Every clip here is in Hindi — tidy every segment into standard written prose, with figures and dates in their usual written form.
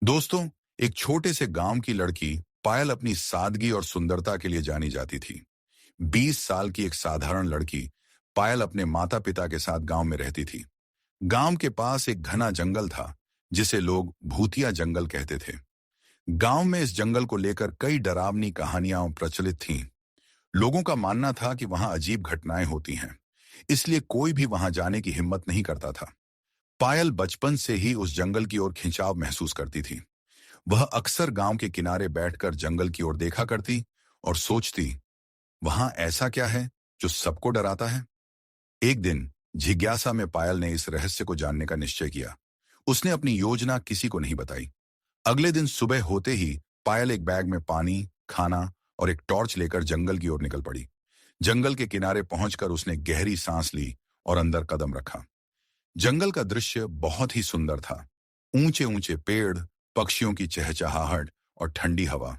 दोस्तों, एक छोटे से गांव की लड़की पायल अपनी सादगी और सुंदरता के लिए जानी जाती थी। 20 साल की एक साधारण लड़की पायल अपने माता पिता के साथ गांव में रहती थी। गांव के पास एक घना जंगल था, जिसे लोग भूतिया जंगल कहते थे। गांव में इस जंगल को लेकर कई डरावनी कहानियां प्रचलित थीं। लोगों का मानना था कि वहां अजीब घटनाएं होती हैं, इसलिए कोई भी वहां जाने की हिम्मत नहीं करता था। पायल बचपन से ही उस जंगल की ओर खिंचाव महसूस करती थी। वह अक्सर गांव के किनारे बैठकर जंगल की ओर देखा करती और सोचती, वहां ऐसा क्या है जो सबको डराता है। एक दिन जिज्ञासा में पायल ने इस रहस्य को जानने का निश्चय किया। उसने अपनी योजना किसी को नहीं बताई। अगले दिन सुबह होते ही पायल एक बैग में पानी, खाना और एक टॉर्च लेकर जंगल की ओर निकल पड़ी। जंगल के किनारे पहुंचकर उसने गहरी सांस ली और अंदर कदम रखा। जंगल का दृश्य बहुत ही सुंदर था। ऊंचे ऊंचे पेड़, पक्षियों की चहचहाहट और ठंडी हवा।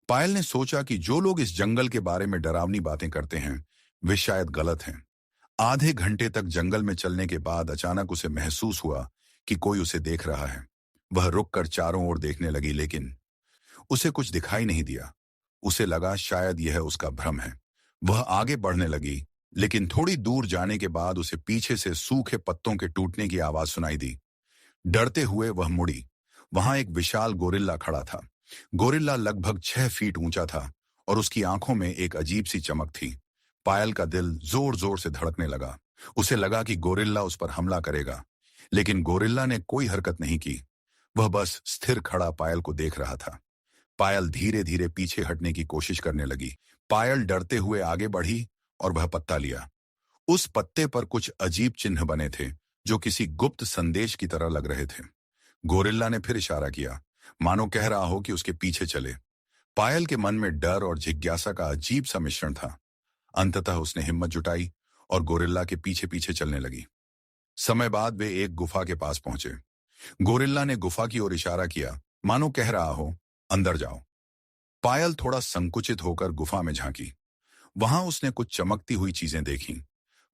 पायल ने सोचा कि जो लोग इस जंगल के बारे में डरावनी बातें करते हैं, वे शायद गलत हैं। आधे घंटे तक जंगल में चलने के बाद अचानक उसे महसूस हुआ कि कोई उसे देख रहा है। वह रुककर चारों ओर देखने लगी, लेकिन उसे कुछ दिखाई नहीं दिया। उसे लगा शायद यह उसका भ्रम है। वह आगे बढ़ने लगी, लेकिन थोड़ी दूर जाने के बाद उसे पीछे से सूखे पत्तों के टूटने की आवाज सुनाई दी। डरते हुए वह मुड़ी। वहां एक विशाल गोरिल्ला खड़ा था। गोरिल्ला लगभग 6 फीट ऊंचा था और उसकी आंखों में एक अजीब सी चमक थी। पायल का दिल जोर जोर से धड़कने लगा। उसे लगा कि गोरिल्ला उस पर हमला करेगा, लेकिन गोरिल्ला ने कोई हरकत नहीं की। वह बस स्थिर खड़ा पायल को देख रहा था। पायल धीरे धीरे पीछे हटने की कोशिश करने लगी। पायल डरते हुए आगे बढ़ी और वह पत्ता लिया। उस पत्ते पर कुछ अजीब चिन्ह बने थे, जो किसी गुप्त संदेश की तरह लग रहे थे। गोरिल्ला ने फिर इशारा किया, मानो कह रहा हो कि उसके पीछे चले। पायल के मन में डर और जिज्ञासा का अजीब सा मिश्रण था। अंततः उसने हिम्मत जुटाई और गोरिल्ला के पीछे पीछे चलने लगी। समय बाद वे एक गुफा के पास पहुंचे। गोरिल्ला ने गुफा की ओर इशारा किया, मानो कह रहा हो, अंदर जाओ। पायल थोड़ा संकुचित होकर गुफा में झांकी। वहां उसने कुछ चमकती हुई चीजें देखीं।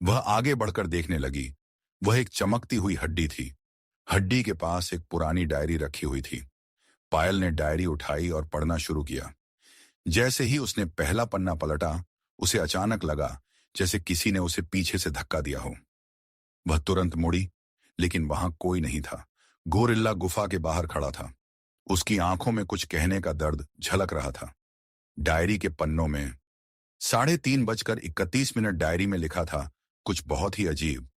वह आगे बढ़कर देखने लगी। वह एक चमकती हुई हड्डी थी। हड्डी के पास एक पुरानी डायरी रखी हुई थी। पायल ने डायरी उठाई और पढ़ना शुरू किया। जैसे ही उसने पहला पन्ना पलटा, उसे अचानक लगा जैसे किसी ने उसे पीछे से धक्का दिया हो। वह तुरंत मुड़ी, लेकिन वहां कोई नहीं था। गोरिल्ला गुफा के बाहर खड़ा था। उसकी आंखों में कुछ कहने का दर्द झलक रहा था। डायरी के पन्नों में 3:31 डायरी में लिखा था कुछ बहुत ही अजीब।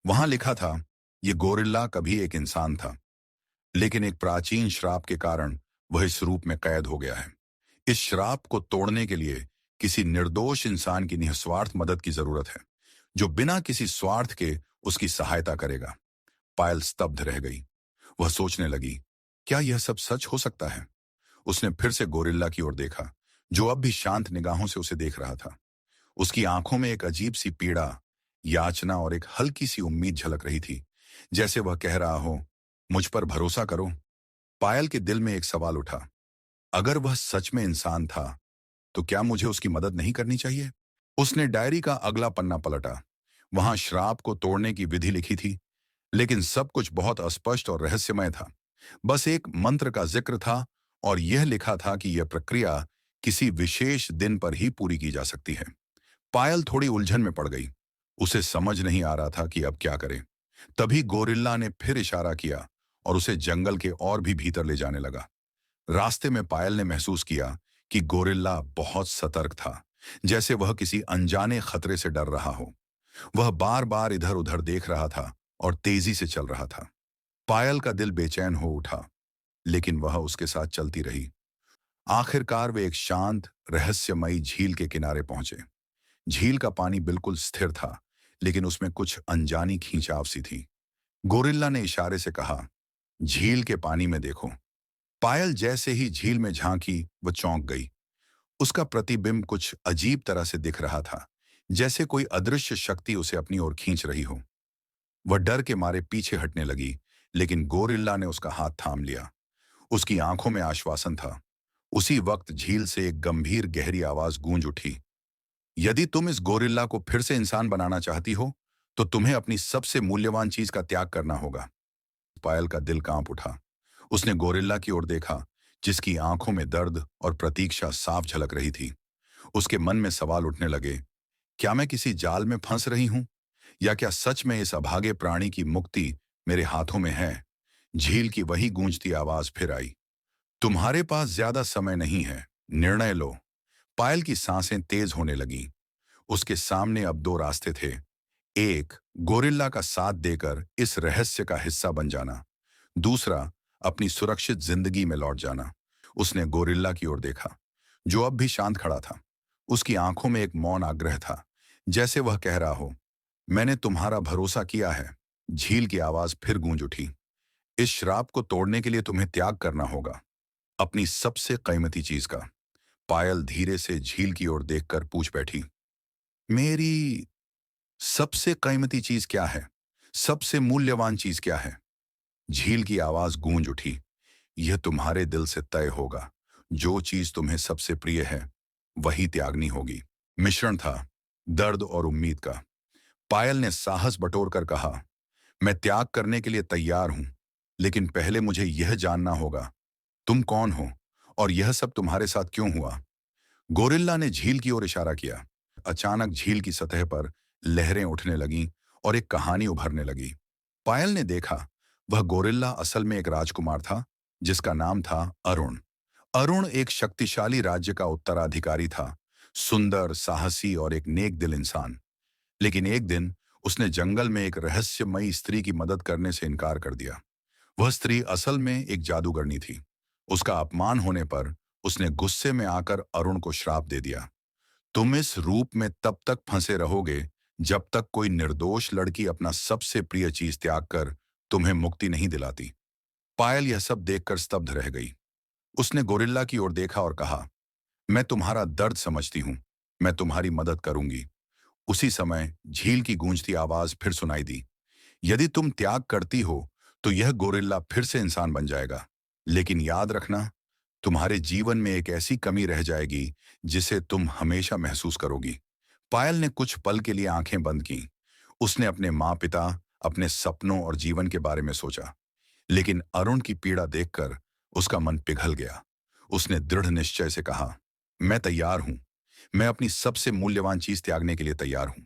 वहां लिखा था, यह गोरिल्ला कभी एक इंसान था, लेकिन एक प्राचीन श्राप के कारण वह इस रूप में कैद हो गया है। इस श्राप को तोड़ने के लिए किसी निर्दोष इंसान की निस्वार्थ मदद की जरूरत है, जो बिना किसी स्वार्थ के उसकी सहायता करेगा। पायल स्तब्ध रह गई। वह सोचने लगी, क्या यह सब सच हो सकता है। उसने फिर से गोरिल्ला की ओर देखा, जो अब भी शांत निगाहों से उसे देख रहा था। उसकी आंखों में एक अजीब सी पीड़ा, याचना और एक हल्की सी उम्मीद झलक रही थी, जैसे वह कह रहा हो, मुझ पर भरोसा करो। पायल के दिल में एक सवाल उठा, अगर वह सच में इंसान था, तो क्या मुझे उसकी मदद नहीं करनी चाहिए। उसने डायरी का अगला पन्ना पलटा। वहां श्राप को तोड़ने की विधि लिखी थी, लेकिन सब कुछ बहुत अस्पष्ट और रहस्यमय था। बस एक मंत्र का जिक्र था और यह लिखा था कि यह प्रक्रिया किसी विशेष दिन पर ही पूरी की जा सकती है। पायल थोड़ी उलझन में पड़ गई। उसे समझ नहीं आ रहा था कि अब क्या करे। तभी गोरिल्ला ने फिर इशारा किया और उसे जंगल के और भी भीतर ले जाने लगा। रास्ते में पायल ने महसूस किया कि गोरिल्ला बहुत सतर्क था, जैसे वह किसी अनजाने खतरे से डर रहा हो। वह बार बार इधर उधर देख रहा था और तेजी से चल रहा था। पायल का दिल बेचैन हो उठा, लेकिन वह उसके साथ चलती रही। आखिरकार वे एक शांत, रहस्यमयी झील के किनारे पहुंचे। झील का पानी बिल्कुल स्थिर था, लेकिन उसमें कुछ अनजानी खींचाव सी थी। गोरिल्ला ने इशारे से कहा, झील के पानी में देखो। पायल जैसे ही झील में झांकी, वह चौंक गई। उसका प्रतिबिंब कुछ अजीब तरह से दिख रहा था, जैसे कोई अदृश्य शक्ति उसे अपनी ओर खींच रही हो। वह डर के मारे पीछे हटने लगी, लेकिन गोरिल्ला ने उसका हाथ थाम लिया। उसकी आंखों में आश्वासन था। उसी वक्त झील से एक गंभीर गहरी आवाज गूंज उठी, यदि तुम इस गोरिल्ला को फिर से इंसान बनाना चाहती हो, तो तुम्हें अपनी सबसे मूल्यवान चीज का त्याग करना होगा। पायल का दिल कांप उठा। उसने गोरिल्ला की ओर देखा, जिसकी आंखों में दर्द और प्रतीक्षा साफ झलक रही थी। उसके मन में सवाल उठने लगे, क्या मैं किसी जाल में फंस रही हूं, या क्या सच में इस अभागे प्राणी की मुक्ति मेरे हाथों में है? झील की वही गूंजती आवाज फिर आई, तुम्हारे पास ज्यादा समय नहीं है, निर्णय लो। पायल की सांसें तेज होने लगीं। उसके सामने अब दो रास्ते थे। एक, गोरिल्ला का साथ देकर इस रहस्य का हिस्सा बन जाना। दूसरा, अपनी सुरक्षित जिंदगी में लौट जाना। उसने गोरिल्ला की ओर देखा, जो अब भी शांत खड़ा था। उसकी आंखों में एक मौन आग्रह था, जैसे वह कह रहा हो, मैंने तुम्हारा भरोसा किया है। झील की आवाज फिर गूंज उठी, इस श्राप को तोड़ने के लिए तुम्हें त्याग करना होगा, अपनी सबसे कीमती चीज का। पायल धीरे से झील की ओर देखकर पूछ बैठी, मेरी सबसे कीमती चीज क्या है? सबसे मूल्यवान चीज क्या है? झील की आवाज गूंज उठी, यह तुम्हारे दिल से तय होगा। जो चीज तुम्हें सबसे प्रिय है, वही त्यागनी होगी। मिश्रण था, दर्द और उम्मीद का। पायल ने साहस बटोर कर कहा, मैं त्याग करने के लिए तैयार हूं, लेकिन पहले मुझे यह जानना होगा, तुम कौन हो और यह सब तुम्हारे साथ क्यों हुआ? गोरिल्ला ने झील की ओर इशारा किया। अचानक झील की सतह पर लहरें उठने लगीं और एक कहानी उभरने लगी। पायल ने देखा, वह गोरिल्ला असल में एक राजकुमार था, जिसका नाम था अरुण। अरुण एक शक्तिशाली राज्य का उत्तराधिकारी था, सुंदर, साहसी और एक नेक दिल इंसान। लेकिन एक दिन उसने जंगल में एक रहस्यमयी स्त्री की मदद करने से इनकार कर दिया। वह स्त्री असल में एक जादूगरनी थी। उसका अपमान होने पर उसने गुस्से में आकर अरुण को श्राप दे दिया, तुम इस रूप में तब तक फंसे रहोगे जब तक कोई निर्दोष लड़की अपना सबसे प्रिय चीज त्याग कर तुम्हें मुक्ति नहीं दिलाती। पायल यह सब देखकर स्तब्ध रह गई। उसने गोरिल्ला की ओर देखा और कहा, मैं तुम्हारा दर्द समझती हूं, मैं तुम्हारी मदद करूंगी। उसी समय झील की गूंजती आवाज फिर सुनाई दी, यदि तुम त्याग करती हो तो यह गोरिल्ला फिर से इंसान बन जाएगा। लेकिन याद रखना, तुम्हारे जीवन में एक ऐसी कमी रह जाएगी जिसे तुम हमेशा महसूस करोगी। पायल ने कुछ पल के लिए आंखें बंद की। उसने अपने माँ पिता, अपने सपनों और जीवन के बारे में सोचा। लेकिन अरुण की पीड़ा देखकर उसका मन पिघल गया। उसने दृढ़ निश्चय से कहा, मैं तैयार हूं, मैं अपनी सबसे मूल्यवान चीज त्यागने के लिए तैयार हूं।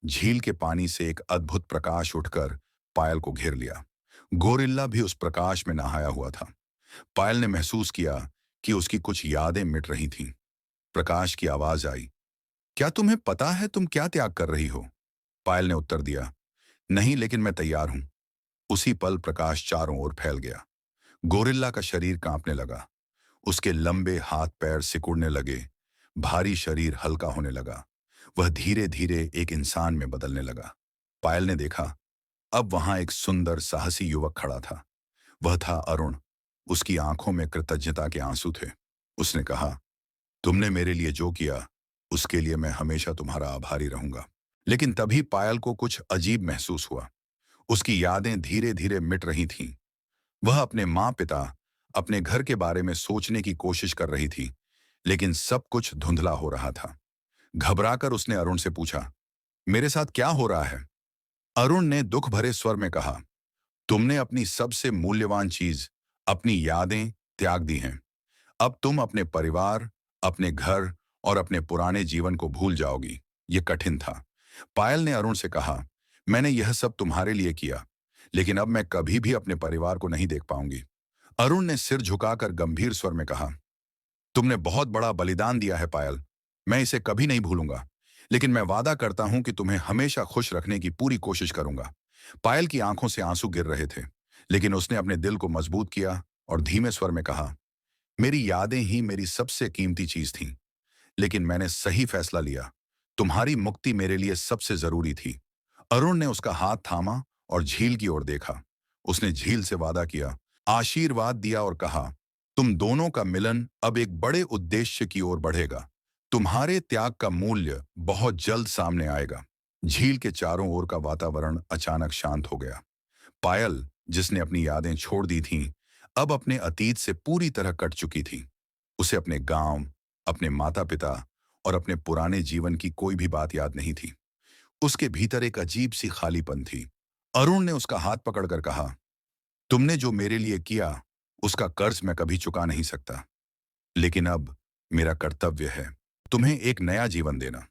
झील के पानी से एक अद्भुत प्रकाश उठकर पायल को घेर लिया। गोरिल्ला भी उस प्रकाश में नहाया हुआ था। पायल ने महसूस किया कि उसकी कुछ यादें मिट रही थीं। प्रकाश की आवाज आई, क्या तुम्हें पता है तुम क्या त्याग कर रही हो? पायल ने उत्तर दिया, नहीं, लेकिन मैं तैयार हूं। उसी पल प्रकाश चारों ओर फैल गया। गोरिल्ला का शरीर कांपने लगा। उसके लंबे हाथ पैर सिकुड़ने लगे। भारी शरीर हल्का होने लगा। वह धीरे धीरे एक इंसान में बदलने लगा। पायल ने देखा, अब वहां एक सुंदर साहसी युवक खड़ा था। वह था अरुण। उसकी आंखों में कृतज्ञता के आंसू थे। उसने कहा, तुमने मेरे लिए जो किया, उसके लिए मैं हमेशा तुम्हारा आभारी रहूंगा। लेकिन तभी पायल को कुछ अजीब महसूस हुआ। उसकी यादें धीरे धीरे मिट रही थीं। वह अपने माँ पिता, अपने घर के बारे में सोचने की कोशिश कर रही थी, लेकिन सब कुछ धुंधला हो रहा था। घबराकर उसने अरुण से पूछा, मेरे साथ क्या हो रहा है? अरुण ने दुख भरे स्वर में कहा, तुमने अपनी सबसे मूल्यवान चीज, अपनी यादें त्याग दी हैं। अब तुम अपने परिवार, अपने घर और अपने पुराने जीवन को भूल जाओगी। ये कठिन था। पायल ने अरुण से कहा, मैंने यह सब तुम्हारे लिए किया, लेकिन अब मैं कभी भी अपने परिवार को नहीं देख पाऊंगी। अरुण ने सिर झुकाकर गंभीर स्वर में कहा, तुमने बहुत बड़ा बलिदान दिया है पायल, मैं इसे कभी नहीं भूलूंगा। लेकिन मैं वादा करता हूं कि तुम्हें हमेशा खुश रखने की पूरी कोशिश करूंगा। पायल की आंखों से आंसू गिर रहे थे, लेकिन उसने अपने दिल को मजबूत किया और धीमे स्वर में कहा, मेरी यादें ही मेरी सबसे कीमती चीज थीं, लेकिन मैंने सही फैसला लिया। तुम्हारी मुक्ति मेरे लिए सबसे जरूरी थी। अरुण ने उसका हाथ थामा और झील की ओर देखा। उसने झील से वादा किया, आशीर्वाद दिया और कहा, तुम दोनों का मिलन अब एक बड़े उद्देश्य की ओर बढ़ेगा। तुम्हारे त्याग का मूल्य बहुत जल्द सामने आएगा। झील के चारों ओर का वातावरण अचानक शांत हो गया। पायल, जिसने अपनी यादें छोड़ दी थीं, अब अपने अतीत से पूरी तरह कट चुकी थी। उसे अपने गांव, अपने माता पिता और अपने पुराने जीवन की कोई भी बात याद नहीं थी। उसके भीतर एक अजीब सी खालीपन थी। अरुण ने उसका हाथ पकड़कर कहा, तुमने जो मेरे लिए किया, उसका कर्ज मैं कभी चुका नहीं सकता, लेकिन अब मेरा कर्तव्य है तुम्हें एक नया जीवन देना।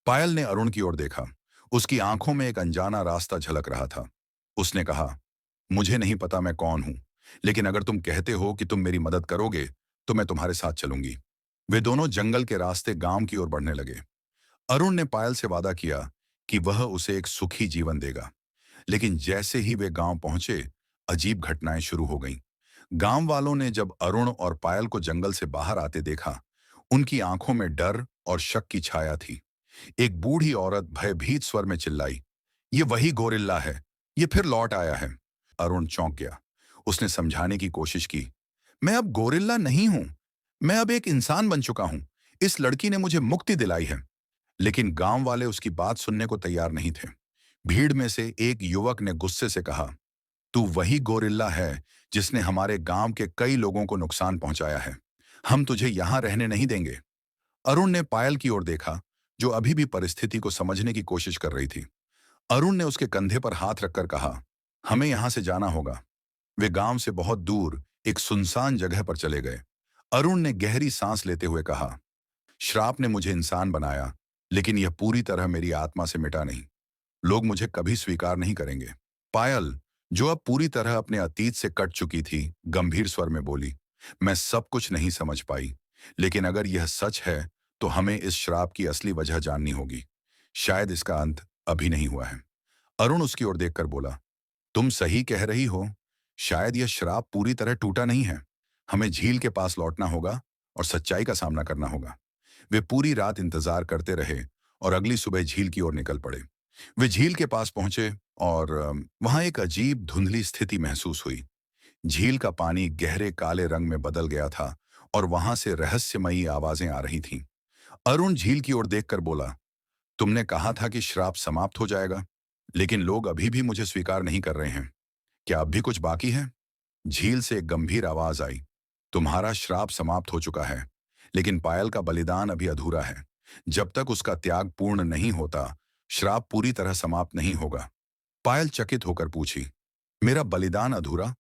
पायल ने अरुण की ओर देखा। उसकी आंखों में एक अनजाना रास्ता झलक रहा था। उसने कहा, मुझे नहीं पता मैं कौन हूं, लेकिन अगर तुम कहते हो कि तुम मेरी मदद करोगे, तो मैं तुम्हारे साथ चलूंगी। वे दोनों जंगल के रास्ते गांव की ओर बढ़ने लगे। अरुण ने पायल से वादा किया कि वह उसे एक सुखी जीवन देगा, लेकिन जैसे ही वे गांव पहुंचे, अजीब घटनाएं शुरू हो गईं। गांव वालों ने जब अरुण और पायल को जंगल से बाहर आते देखा, उनकी आंखों में डर और शक की छाया थी। एक बूढ़ी औरत भयभीत स्वर में चिल्लाई, ये वही गोरिल्ला है, ये फिर लौट आया है। अरुण चौंक गया। उसने समझाने की कोशिश की, मैं अब गोरिल्ला नहीं हूं, मैं अब एक इंसान बन चुका हूं। इस लड़की ने मुझे मुक्ति दिलाई है। लेकिन गांव वाले उसकी बात सुनने को तैयार नहीं थे। भीड़ में से एक युवक ने गुस्से से कहा, तू वही गोरिल्ला है जिसने हमारे गांव के कई लोगों को नुकसान पहुंचाया है। हम तुझे यहां रहने नहीं देंगे। अरुण ने पायल की ओर देखा, जो अभी भी परिस्थिति को समझने की कोशिश कर रही थी। अरुण ने उसके कंधे पर हाथ रखकर कहा, हमें यहां से जाना होगा। वे गांव से बहुत दूर एक सुनसान जगह पर चले गए। अरुण ने गहरी सांस लेते हुए कहा, श्राप ने मुझे इंसान बनाया, लेकिन यह पूरी तरह मेरी आत्मा से मिटा नहीं। लोग मुझे कभी स्वीकार नहीं करेंगे। पायल, जो अब पूरी तरह अपने अतीत से कट चुकी थी, गंभीर स्वर में बोली, मैं सब कुछ नहीं समझ पाई, लेकिन अगर यह सच है, तो हमें इस श्राप की असली वजह जाननी होगी। शायद इसका अंत अभी नहीं हुआ है। अरुण उसकी ओर देखकर बोला, तुम सही कह रही हो। शायद यह श्राप पूरी तरह टूटा नहीं है। हमें झील के पास लौटना होगा और सच्चाई का सामना करना होगा। वे पूरी रात इंतजार करते रहे और अगली सुबह झील की ओर निकल पड़े। वे झील के पास पहुंचे और वहां एक अजीब धुंधली स्थिति महसूस हुई। झील का पानी गहरे काले रंग में बदल गया था और वहां से रहस्यमयी आवाजें आ रही थीं। अरुण झील की ओर देखकर बोला, तुमने कहा था कि श्राप समाप्त हो जाएगा, लेकिन लोग अभी भी मुझे स्वीकार नहीं कर रहे हैं। क्या अब भी कुछ बाकी है? झील से एक गंभीर आवाज आई, तुम्हारा श्राप समाप्त हो चुका है, लेकिन पायल का बलिदान अभी अधूरा है। जब तक उसका त्याग पूर्ण नहीं होता, श्राप पूरी तरह समाप्त नहीं होगा। पायल चकित होकर पूछी, मेरा बलिदान अधूरा?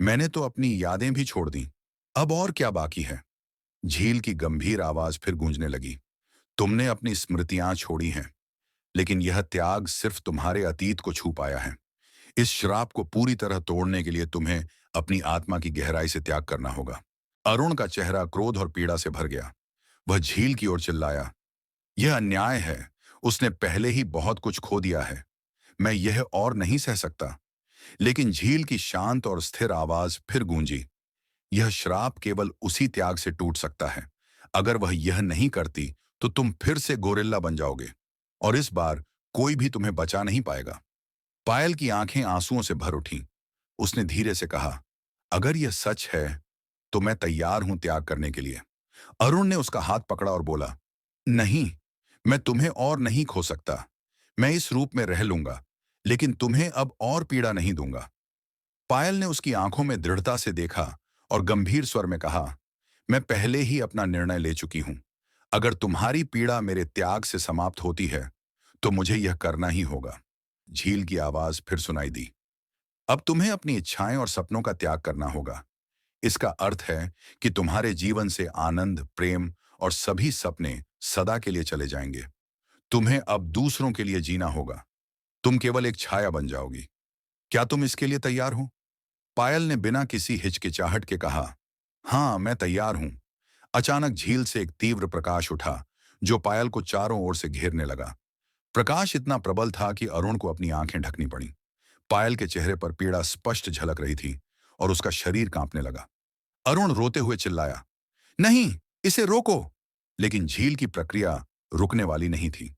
मैंने तो अपनी यादें भी छोड़ दी। अब और क्या बाकी है? झील की गंभीर आवाज फिर गूंजने लगी, तुमने अपनी स्मृतियां छोड़ी हैं, लेकिन यह त्याग सिर्फ तुम्हारे अतीत को छू पाया है। इस श्राप को पूरी तरह तोड़ने के लिए तुम्हें अपनी आत्मा की गहराई से त्याग करना होगा। अरुण का चेहरा क्रोध और पीड़ा से भर गया। वह झील की ओर चिल्लाया, यह अन्याय है। उसने पहले ही बहुत कुछ खो दिया है। मैं यह और नहीं सह सकता। लेकिन झील की शांत और स्थिर आवाज फिर गूंजी, यह श्राप केवल उसी त्याग से टूट सकता है। अगर वह यह नहीं करती, तो तुम फिर से गोरिल्ला बन जाओगे, और इस बार कोई भी तुम्हें बचा नहीं पाएगा। पायल की आंखें आंसुओं से भर उठीं। उसने धीरे से कहा, अगर यह सच है, तो मैं तैयार हूं त्याग करने के लिए। अरुण ने उसका हाथ पकड़ा और बोला, नहीं, मैं तुम्हें और नहीं खो सकता। मैं इस रूप में रह लूंगा, लेकिन तुम्हें अब और पीड़ा नहीं दूंगा। पायल ने उसकी आंखों में दृढ़ता से देखा और गंभीर स्वर में कहा, मैं पहले ही अपना निर्णय ले चुकी हूं। अगर तुम्हारी पीड़ा मेरे त्याग से समाप्त होती है, तो मुझे यह करना ही होगा। झील की आवाज फिर सुनाई दी, अब तुम्हें अपनी इच्छाएं और सपनों का त्याग करना होगा। इसका अर्थ है कि तुम्हारे जीवन से आनंद, प्रेम और सभी सपने सदा के लिए चले जाएंगे। तुम्हें अब दूसरों के लिए जीना होगा। तुम केवल एक छाया बन जाओगी। क्या तुम इसके लिए तैयार हो? पायल ने बिना किसी हिचकिचाहट के कहा, हाँ, मैं तैयार हूं। अचानक झील से एक तीव्र प्रकाश उठा, जो पायल को चारों ओर से घेरने लगा। प्रकाश इतना प्रबल था कि अरुण को अपनी आंखें ढकनी पड़ी। पायल के चेहरे पर पीड़ा स्पष्ट झलक रही थी और उसका शरीर कांपने लगा। अरुण रोते हुए चिल्लाया, नहीं, इसे रोको। लेकिन झील की प्रक्रिया रुकने वाली नहीं थी।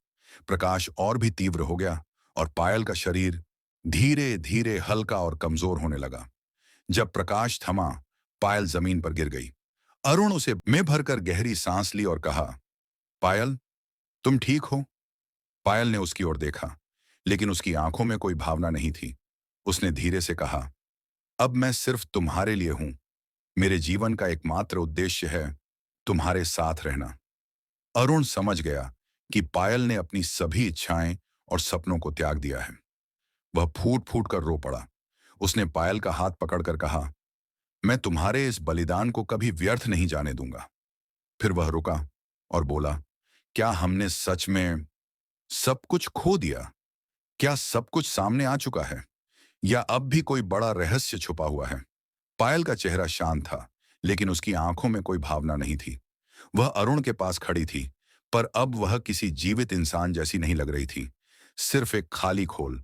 प्रकाश और भी तीव्र हो गया और पायल का शरीर धीरे धीरे हल्का और कमजोर होने लगा। जब प्रकाश थमा, पायल जमीन पर गिर गई। अरुण उसे में भरकर गहरी सांस ली और कहा, पायल, तुम ठीक हो? पायल ने उसकी ओर देखा, लेकिन उसकी आंखों में कोई भावना नहीं थी। उसने धीरे से कहा, अब मैं सिर्फ तुम्हारे लिए हूं। मेरे जीवन का एकमात्र उद्देश्य है तुम्हारे साथ रहना। अरुण समझ गया कि पायल ने अपनी सभी इच्छाएं और सपनों को त्याग दिया है। वह फूट फूट कर रो पड़ा। उसने पायल का हाथ पकड़कर कहा, मैं तुम्हारे इस बलिदान को कभी व्यर्थ नहीं जाने दूंगा। फिर वह रुका और बोला, क्या हमने सच में सब कुछ खो दिया? क्या सब कुछ सामने आ चुका है, या अब भी कोई बड़ा रहस्य छुपा हुआ है? पायल का चेहरा शांत था, लेकिन उसकी आंखों में कोई भावना नहीं थी। वह अरुण के पास खड़ी थी, पर अब वह किसी जीवित इंसान जैसी नहीं लग रही थी, सिर्फ एक खाली खोल।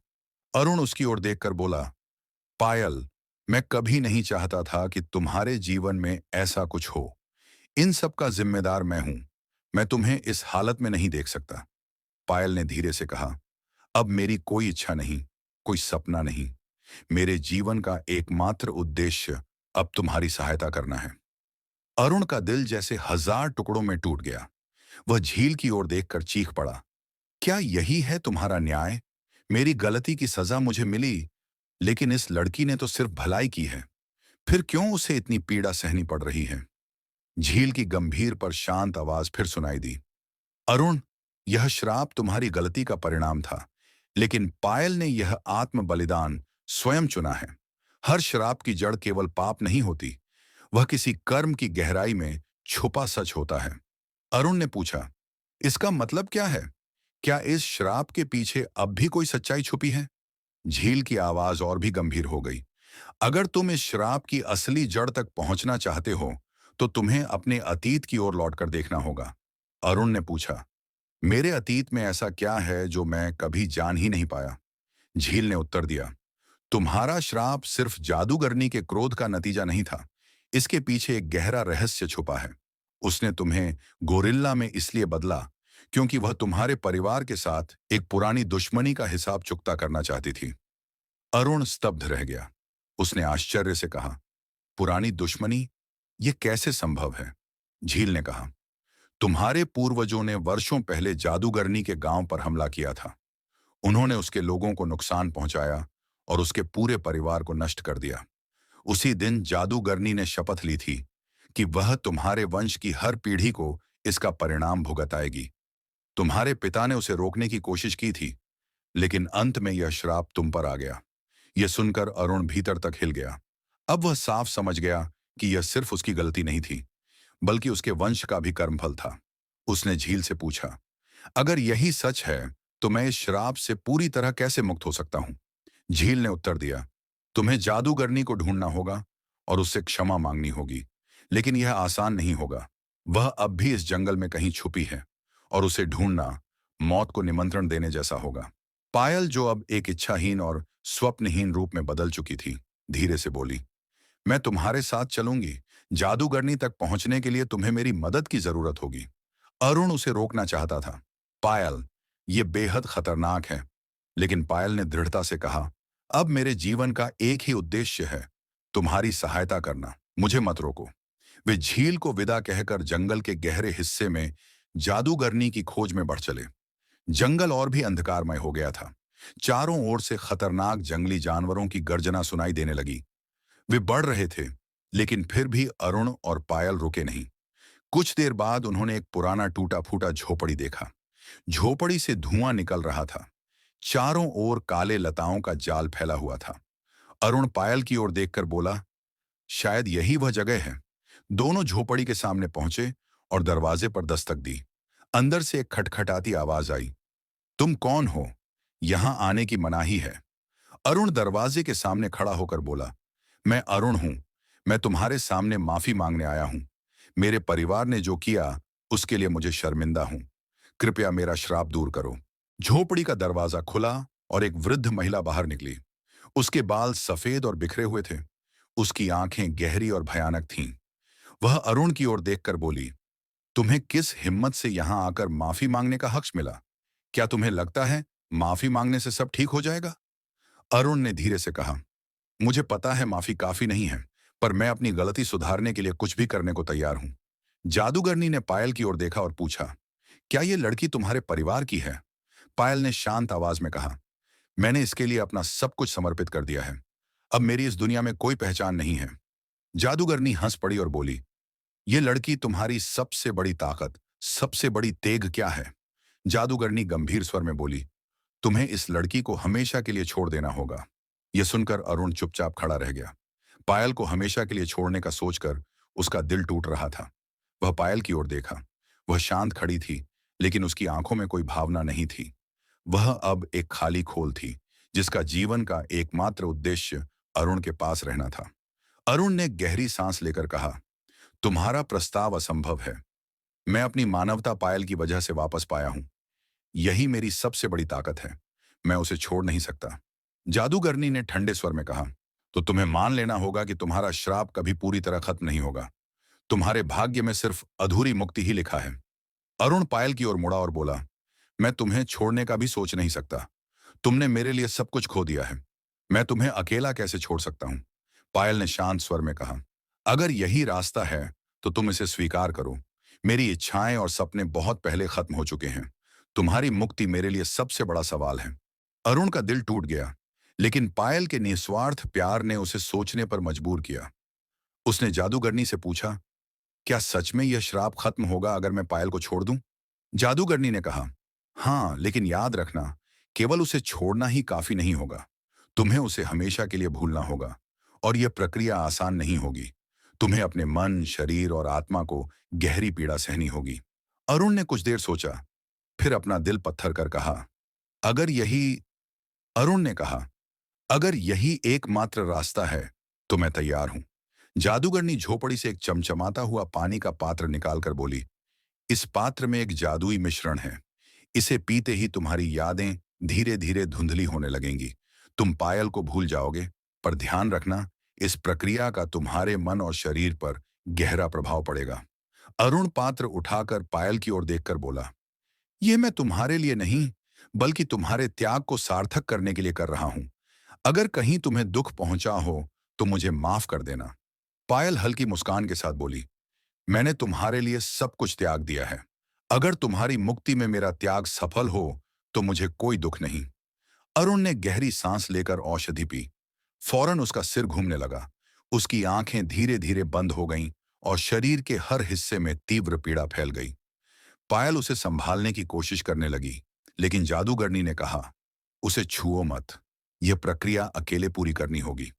अरुण उसकी ओर देखकर बोला, पायल, मैं कभी नहीं चाहता था कि तुम्हारे जीवन में ऐसा कुछ हो। इन सब का जिम्मेदार मैं हूं। मैं तुम्हें इस हालत में नहीं देख सकता। पायल ने धीरे से कहा, अब मेरी कोई इच्छा नहीं, कोई सपना नहीं। मेरे जीवन का एकमात्र उद्देश्य अब तुम्हारी सहायता करना है। अरुण का दिल जैसे हजार टुकड़ों में टूट गया। वह झील की ओर देखकर चीख पड़ा, क्या यही है तुम्हारा न्याय? मेरी गलती की सजा मुझे मिली, लेकिन इस लड़की ने तो सिर्फ भलाई की है। फिर क्यों उसे इतनी पीड़ा सहनी पड़ रही है? झील की गंभीर पर शांत आवाज फिर सुनाई दी, अरुण, यह श्राप तुम्हारी गलती का परिणाम था, लेकिन पायल ने यह आत्म बलिदान स्वयं चुना है। हर श्राप की जड़ केवल पाप नहीं होती, वह किसी कर्म की गहराई में छुपा सच होता है। अरुण ने पूछा, इसका मतलब क्या है? क्या इस श्राप के पीछे अब भी कोई सच्चाई छुपी है? झील की आवाज और भी गंभीर हो गई, अगर तुम इस श्राप की असली जड़ तक पहुंचना चाहते हो, तो तुम्हें अपने अतीत की ओर लौटकर देखना होगा। अरुण ने पूछा, मेरे अतीत में ऐसा क्या है जो मैं कभी जान ही नहीं पाया? झील ने उत्तर दिया, तुम्हारा श्राप सिर्फ जादूगरनी के क्रोध का नतीजा नहीं था। इसके पीछे एक गहरा रहस्य छुपा है। उसने तुम्हें गोरिल्ला में इसलिए बदला क्योंकि वह तुम्हारे परिवार के साथ एक पुरानी दुश्मनी का हिसाब चुकता करना चाहती थी। अरुण स्तब्ध रह गया। उसने आश्चर्य से कहा, पुरानी दुश्मनी? ये कैसे संभव है? झील ने कहा, तुम्हारे पूर्वजों ने वर्षों पहले जादूगरनी के गांव पर हमला किया था। उन्होंने उसके लोगों को नुकसान पहुंचाया और उसके पूरे परिवार को नष्ट कर दिया। उसी दिन जादूगरनी ने शपथ ली थी कि वह तुम्हारे वंश की हर पीढ़ी को इसका परिणाम भुगताएगी। तुम्हारे पिता ने उसे रोकने की कोशिश की थी, लेकिन अंत में यह श्राप तुम पर आ गया। यह सुनकर अरुण भीतर तक हिल गया। अब वह साफ समझ गया कि यह सिर्फ उसकी गलती नहीं थी, बल्कि उसके वंश का भी कर्मफल था। उसने झील से पूछा, अगर यही सच है, तो मैं इस श्राप से पूरी तरह कैसे मुक्त हो सकता हूं? झील ने उत्तर दिया, तुम्हें जादूगरनी को ढूंढना होगा और उससे क्षमा मांगनी होगी, लेकिन यह आसान नहीं होगा। वह अब भी इस जंगल में कहीं छुपी है और उसे ढूंढना मौत को निमंत्रण देने जैसा होगा। पायल, जो अब एक इच्छाहीन और स्वप्नहीन रूप में बदल चुकी थी, धीरे से बोली, मैं तुम्हारे साथ चलूंगी। जादूगरनी तक पहुंचने के लिए तुम्हें मेरी मदद की जरूरत होगी। अरुण उसे रोकना चाहता था। पायल, ये बेहद खतरनाक है। लेकिन पायल ने दृढ़ता से कहा, अब मेरे जीवन का एक ही उद्देश्य है, तुम्हारी सहायता करना। मुझे मत रोको। वे झील को विदा कहकर जंगल के गहरे हिस्से में जादूगरनी की खोज में बढ़ चले। जंगल और भी अंधकारमय हो गया था। चारों ओर से खतरनाक जंगली जानवरों की गर्जना सुनाई देने लगी। वे बढ़ रहे थे, लेकिन फिर भी अरुण और पायल रुके नहीं। कुछ देर बाद उन्होंने एक पुराना टूटा फूटा झोपड़ी देखा। झोपड़ी से धुआं निकल रहा था। चारों ओर काले लताओं का जाल फैला हुआ था। अरुण पायल की ओर देखकर बोला, शायद यही वह जगह है। दोनों झोपड़ी के सामने पहुंचे और दरवाजे पर दस्तक दी। अंदर से एक खटखटाती आवाज आई, तुम कौन हो? यहां आने की मनाही है। अरुण दरवाजे के सामने खड़ा होकर बोला, मैं अरुण हूं। मैं तुम्हारे सामने माफी मांगने आया हूं। मेरे परिवार ने जो किया, उसके लिए मुझे शर्मिंदा हूं। कृपया मेरा श्राप दूर करो। झोपड़ी का दरवाजा खुला और एक वृद्ध महिला बाहर निकली। उसके बाल सफेद और बिखरे हुए थे। उसकी आंखें गहरी और भयानक थीं। वह अरुण की ओर देखकर बोली, तुम्हें किस हिम्मत से यहां आकर माफी मांगने का हक मिला? क्या तुम्हें लगता है माफी मांगने से सब ठीक हो जाएगा? अरुण ने धीरे से कहा, मुझे पता है माफी काफी नहीं है, पर मैं अपनी गलती सुधारने के लिए कुछ भी करने को तैयार हूं। जादूगरनी ने पायल की ओर देखा और पूछा, क्या ये लड़की तुम्हारे परिवार की है? पायल ने शांत आवाज में कहा, मैंने इसके लिए अपना सब कुछ समर्पित कर दिया है। अब मेरी इस दुनिया में कोई पहचान नहीं है। जादूगरनी हंस पड़ी और बोली, ये लड़की तुम्हारी सबसे बड़ी ताकत, सबसे बड़ी तेग क्या है? जादूगरनी गंभीर स्वर में बोली, तुम्हें इस लड़की को हमेशा के लिए छोड़ देना होगा। यह सुनकर अरुण चुपचाप खड़ा रह गया। पायल को हमेशा के लिए छोड़ने का सोचकर उसका दिल टूट रहा था। वह पायल की ओर देखा। वह शांत खड़ी थी, लेकिन उसकी आंखों में कोई भावना नहीं थी। वह अब एक खाली खोल थी, जिसका जीवन का एकमात्र उद्देश्य अरुण के पास रहना था। अरुण ने गहरी सांस लेकर कहा, तुम्हारा प्रस्ताव असंभव है। मैं अपनी मानवता पायल की वजह से वापस पाया हूं। यही मेरी सबसे बड़ी ताकत है। मैं उसे छोड़ नहीं सकता। जादूगरनी ने ठंडे स्वर में कहा, तो तुम्हें मान लेना होगा कि तुम्हारा श्राप कभी पूरी तरह खत्म नहीं होगा। तुम्हारे भाग्य में सिर्फ अधूरी मुक्ति ही लिखा है। अरुण पायल की ओर मुड़ा और बोला, मैं तुम्हें छोड़ने का भी सोच नहीं सकता। तुमने मेरे लिए सब कुछ खो दिया है। मैं तुम्हें अकेला कैसे छोड़ सकता हूं? पायल ने शांत स्वर में कहा, अगर यही रास्ता है तो तुम इसे स्वीकार करो। मेरी इच्छाएं और सपने बहुत पहले खत्म हो चुके हैं। तुम्हारी मुक्ति मेरे लिए सबसे बड़ा सवाल है। अरुण का दिल टूट गया, लेकिन पायल के निस्वार्थ प्यार ने उसे सोचने पर मजबूर किया। उसने जादूगरनी से पूछा, क्या सच में यह श्राप खत्म होगा अगर मैं पायल को छोड़ दूं? जादूगरनी ने कहा, हाँ, लेकिन याद रखना, केवल उसे छोड़ना ही काफी नहीं होगा। तुम्हें उसे हमेशा के लिए भूलना होगा, और यह प्रक्रिया आसान नहीं होगी। तुम्हें अपने मन, शरीर और आत्मा को गहरी पीड़ा सहनी होगी। अरुण ने कुछ देर सोचा, फिर अपना दिल पत्थर कर कहा, अगर यही अरुण ने कहा, अगर यही एकमात्र रास्ता है तो मैं तैयार हूं। जादूगरनी झोपड़ी से एक चमचमाता हुआ पानी का पात्र निकालकर बोली, इस पात्र में एक जादुई मिश्रण है। इसे पीते ही तुम्हारी यादें धीरे धीरे धुंधली होने लगेंगी। तुम पायल को भूल जाओगे, पर ध्यान रखना, इस प्रक्रिया का तुम्हारे मन और शरीर पर गहरा प्रभाव पड़ेगा। अरुण पात्र उठाकर पायल की ओर देखकर बोला, यह मैं तुम्हारे लिए नहीं, बल्कि तुम्हारे त्याग को सार्थक करने के लिए कर रहा हूं। अगर कहीं तुम्हें दुख पहुंचा हो तो मुझे माफ कर देना। पायल हल्की मुस्कान के साथ बोली, मैंने तुम्हारे लिए सब कुछ त्याग दिया है। अगर तुम्हारी मुक्ति में मेरा त्याग सफल हो तो मुझे कोई दुख नहीं। अरुण ने गहरी सांस लेकर औषधि पी। फौरन उसका सिर घूमने लगा। उसकी आंखें धीरे धीरे बंद हो गईं और शरीर के हर हिस्से में तीव्र पीड़ा फैल गई। पायल उसे संभालने की कोशिश करने लगी, लेकिन जादूगरनी ने कहा, उसे छुओ मत। यह प्रक्रिया अकेले पूरी करनी होगी।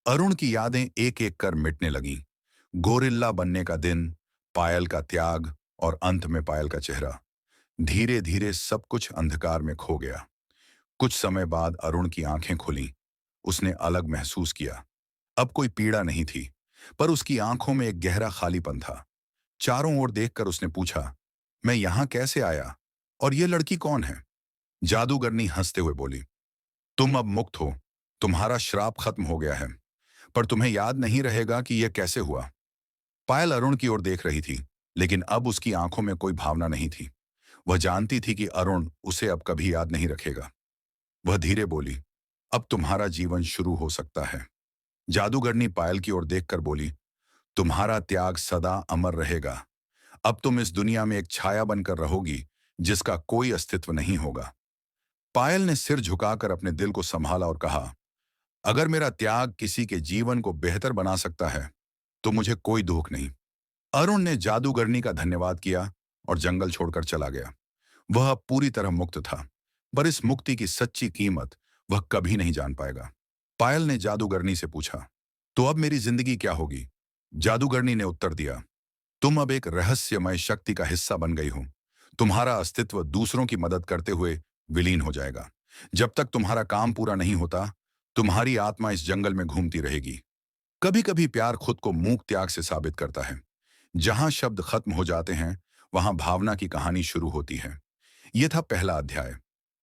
अरुण की यादें एक एक कर मिटने लगीं। गोरिल्ला बनने का दिन, पायल का त्याग और अंत में पायल का चेहरा। धीरे धीरे सब कुछ अंधकार में खो गया। कुछ समय बाद अरुण की आंखें खुलीं। उसने अलग महसूस किया। अब कोई पीड़ा नहीं थी, पर उसकी आंखों में एक गहरा खालीपन था। चारों ओर देखकर उसने पूछा, मैं यहां कैसे आया और ये लड़की कौन है? जादूगरनी हंसते हुए बोली, तुम अब मुक्त हो। तुम्हारा श्राप खत्म हो गया है, पर तुम्हें याद नहीं रहेगा कि यह कैसे हुआ। पायल अरुण की ओर देख रही थी, लेकिन अब उसकी आंखों में कोई भावना नहीं थी। वह जानती थी कि अरुण उसे अब कभी याद नहीं रखेगा। वह धीरे बोली, अब तुम्हारा जीवन शुरू हो सकता है। जादूगरनी पायल की ओर देखकर बोली, तुम्हारा त्याग सदा अमर रहेगा। अब तुम इस दुनिया में एक छाया बनकर रहोगी, जिसका कोई अस्तित्व नहीं होगा। पायल ने सिर झुकाकर अपने दिल को संभाला और कहा, अगर मेरा त्याग किसी के जीवन को बेहतर बना सकता है तो मुझे कोई दुख नहीं। अरुण ने जादूगरनी का धन्यवाद किया और जंगल छोड़कर चला गया। वह अब पूरी तरह मुक्त था, पर इस मुक्ति की सच्ची कीमत वह कभी नहीं जान पाएगा। पायल ने जादूगरनी से पूछा, तो अब मेरी जिंदगी क्या होगी? जादूगरनी ने उत्तर दिया, तुम अब एक रहस्यमय शक्ति का हिस्सा बन गई हो। तुम्हारा अस्तित्व दूसरों की मदद करते हुए विलीन हो जाएगा। जब तक तुम्हारा काम पूरा नहीं होता, तुम्हारी आत्मा इस जंगल में घूमती रहेगी। कभी कभी प्यार खुद को मूक त्याग से साबित करता है। जहां शब्द खत्म हो जाते हैं, वहां भावना की कहानी शुरू होती है। यह था पहला अध्याय।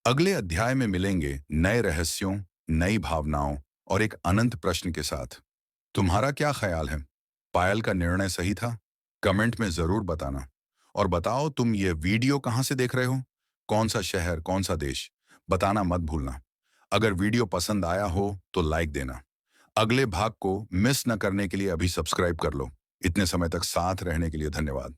अगले अध्याय में मिलेंगे नए रहस्यों, नई भावनाओं और एक अनंत प्रश्न के साथ। तुम्हारा क्या ख्याल है? पायल का निर्णय सही था? कमेंट में जरूर बताना। और बताओ, तुम ये वीडियो कहां से देख रहे हो? कौन सा शहर, कौन सा देश? बताना मत भूलना। अगर वीडियो पसंद आया हो तो लाइक देना। अगले भाग को मिस न करने के लिए अभी सब्सक्राइब कर लो। इतने समय तक साथ रहने के लिए धन्यवाद।